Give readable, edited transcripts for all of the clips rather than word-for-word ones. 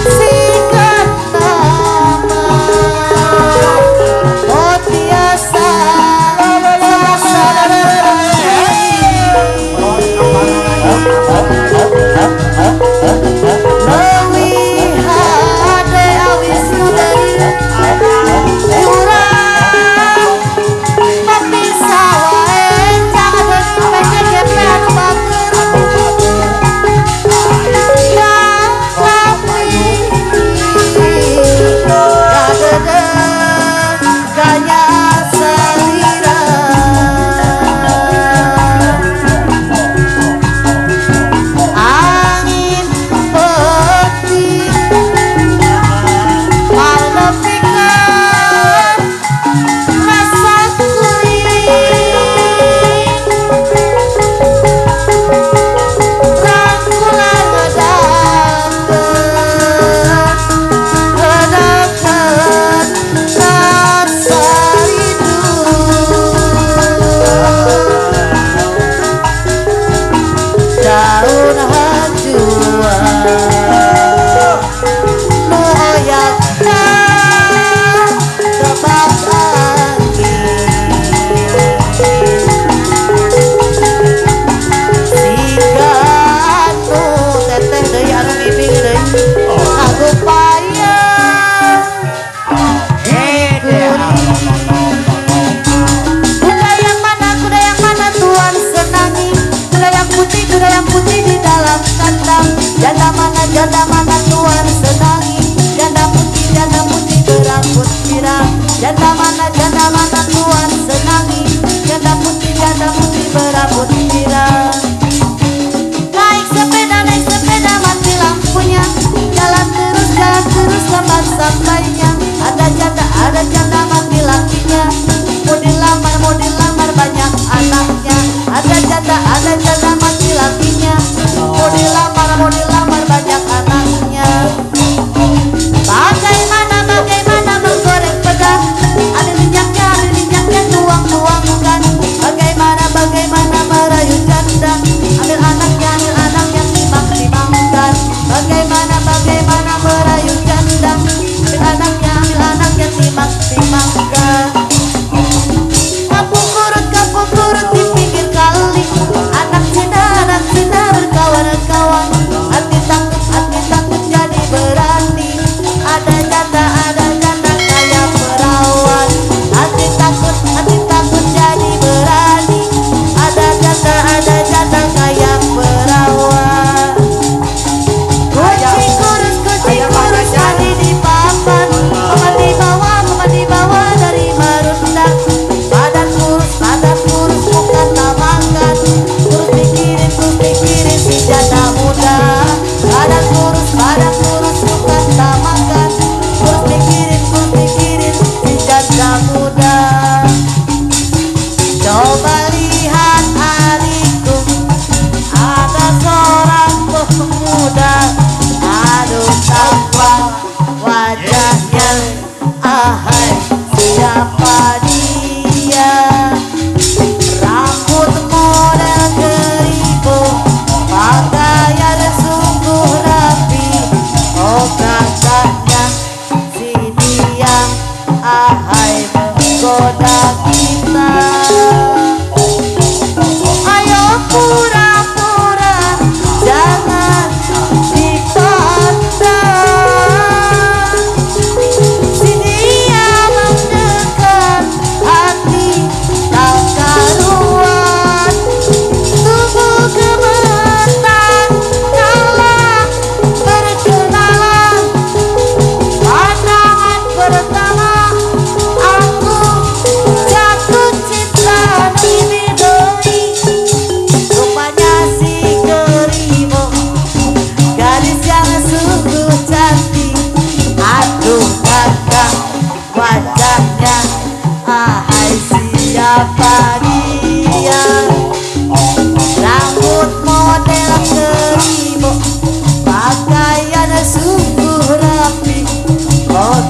Singkat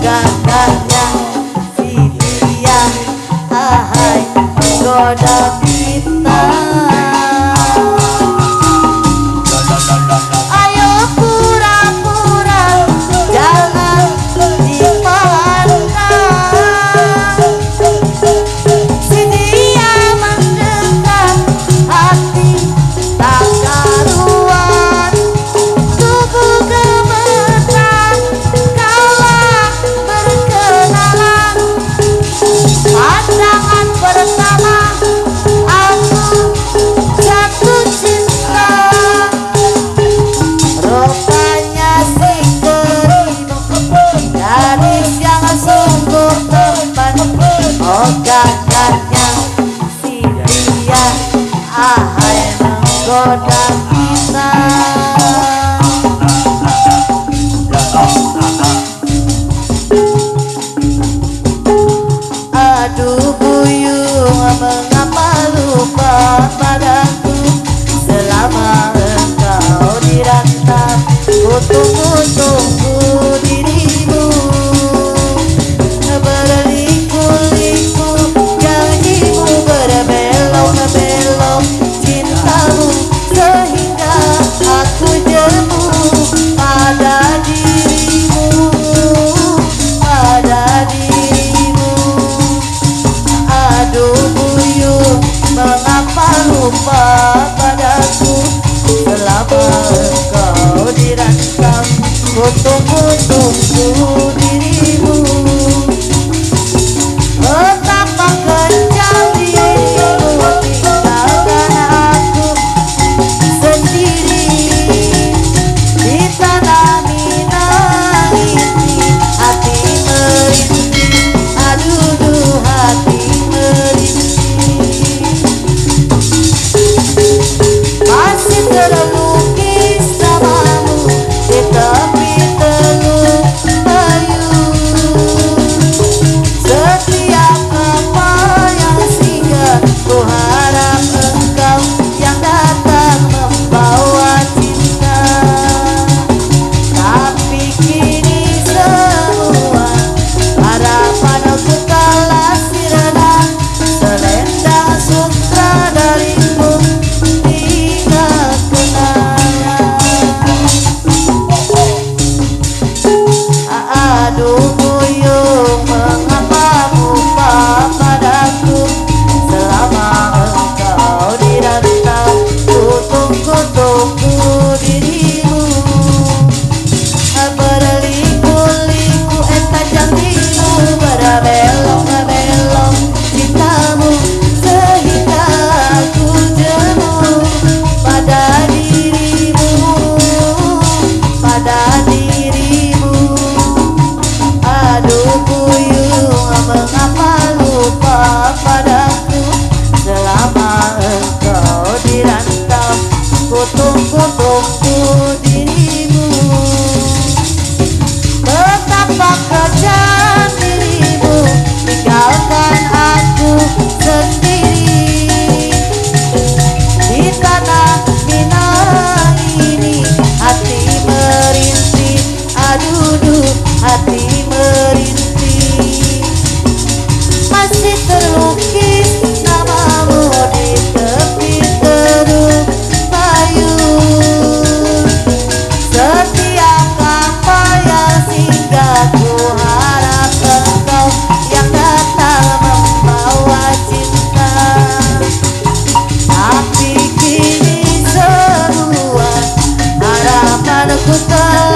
gagahnya si dia, ahai menggoda kita. Ayo pura-pura jangan dipandang, si dia mendekat hati tak karuan, tubuh gemetar kala berkenalan, pandangan pertama aku jatuh cinta. Rupanya si Kerim gadis yang sungguh tampan, oh gagahnya si dia, ahai menggoda kita. Aduh buyung, mengapa lupa padaku selama engkau dirantau, ku tunggu-tunggu dirimu. Berliku-liku janjimu, berbelok-belok cintamu, sehingga aku jemu pada dirimu, pada dirimu. Aduh buyung, mengapa lupa padaku selama engkau dirantau, ku tunggu-tunggu dirimu. Betapa kejam dirimu tinggalkan aku sendiri di tanah Minang ini, hati merintih, aduh hati merintih. Masih terlukis namamu di tepi Teluk Payung, setiap kapal yang singgah ku harap engkau yang datang membawa cinta. Tapi kini semua harapanku telah sirna, selendang sutra dariku tinggal kenangan. Aduh buyung, mengapa lupa padaku selama engkau dirantau, ku tunggu-tunggu dirimu. Berliku-liku eta janjimu, berbelok-belok cintamu, sehingga aku jemu pada dirimu, pada dirimu. Aduh buyung, mengapa lupa padaku selama engkau dirantau, ku tunggu-tunggu dirimu. Betapa kejam dirimu tinggalkan aku sendiri di tanah Minang ini, hati merintih, aduh hati merintih. Masih terlukis namamu di tepi Teluk Payung, setiap kapal yang singgah ku harap engkau yang datang membawa cinta. Tapi kini semua harapanku telah